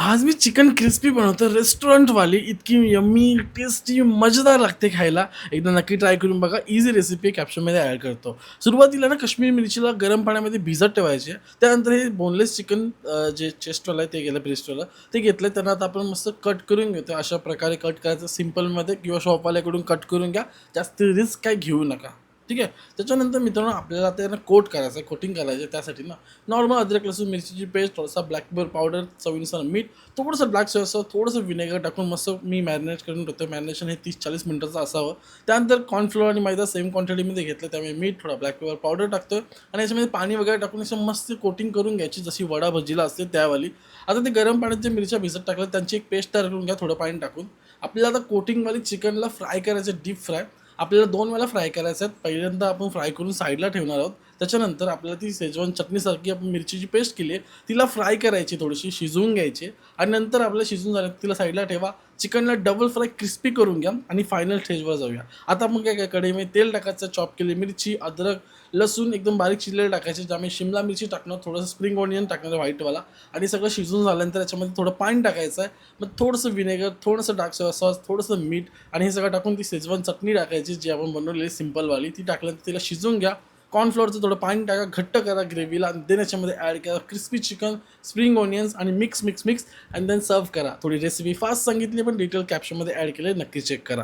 आज मी chicken crispy बनवतो. रेस्टॉरंटवाली इतकी यम्मी, टेस्टी, मजेदार लागते खायला. एकदा नक्की ट्राय करून बघा. ईझी रेसिपी कॅप्शनमध्ये ॲड करतो. सुरुवातीला ना काश्मीरी मिरचीला गरम पाण्यामध्ये भिजत ठेवायची आहे. त्यानंतर हे बोनलेस चिकन जे चेस्टवालं आहे ते गेलं ब्रेस्टवालं ते घेतलं. त्यांना आता आपण मस्त कट करून घेतो. अशा प्रकारे कट करायचं सिम्पलमध्ये किंवा शॉपवाल्याकडून कट करून घ्या. जास्त रिस्क काही घेऊ नका. ठीक आहे. त्याच्यानंतर मित्रांनो आपल्याला त्यांना कोट करायचं आहे, कोटिंग करायचं आहे. त्यासाठी ना नॉर्मल अद्रक लसूण मिरचीची पेस्ट, थोडासा ब्लॅक पेपर पावडर, चवीनुसार मीठ, थोडंसं ब्लॅक सोया सॉस, थोडंसं विनेगर टाकून मस्त मी मॅरिनेट करून ठेवतो. मॅरिनेशन हे 30-40 मिनिटाचं असावं. त्यानंतर कॉर्नफ्लोअर आणि मैदा सेम क्वांटिटीमध्ये घेतलं. त्यामुळे मीठ, थोडा ब्लॅक पेपर पावडर टाकतो आणि याच्यामध्ये पाणी वगैरे टाकून असं मस्त कोटिंग करून घ्यायची, जशी वडा भजीला असते त्यावाली. आता ते गरम पाण्यात जे मिरच्या भिजत टाकल्या त्यांची एक पेस्ट तयार करून घ्या थोडं पाणी टाकून. आपल्याला आता कोटिंगवाली चिकनला फ्राय करायचं, डीप फ्राय. आपल्याला 2 वेळा फ्राय करायचं आहेत. पहिल्यांदा आपण फ्राय करून साईडला ठेवणार आहोत. त्याच्यानंतर आपल्याला ती शेजवान चटणीसारखी आपण मिरचीची पेस्ट केली आहे, तिला फ्राय करायची, थोडीशी शिजवून घ्यायची आणि नंतर आपल्याला शिजून झालं तिला साईडला ठेवा. चिकनला डबल फ्राय क्रिस्पी करून घ्या आणि फायनल स्टेजवर जाऊया. आता आपण काय कढईमध्ये तेल टाकायचं, चॉप केली मिरची, अद्रक, लसूण एकदम बारीक चिरलेलं टाकायचे. ज्यामध्ये शिमला मिरची टाकणार, थोडंसं स्प्रिंग ऑनियन टाकणार व्हाईटवाला आणि सगळं शिजून झाल्यानंतर त्याच्यामध्ये थोडं पाणी टाकायचं आहे. मग थोडंसं विनेगर, थोडंसं डार्क सोया सॉस, थोडंसं मीठ आणि हे सगळं टाकून ती शेजवान चटणी टाकायची जी आपण बनवलेली सिम्पलवाली. ती टाकल्यानंतर तिला शिजवून घ्या. कॉर्नफ्लोअरचं थोडं पाणी टाका, घट्ट करा ग्रेव्हीला आणि देन याच्यामध्ये ॲड करा क्रिस्पी चिकन, स्प्रिंग ऑनियन्स आणि मिक्स आणि देन सर्व्ह करा. थोडी रेसिपी फास्ट सांगितली पण डिटेल कॅप्शनमध्ये ॲड केले, नक्की चेक करा.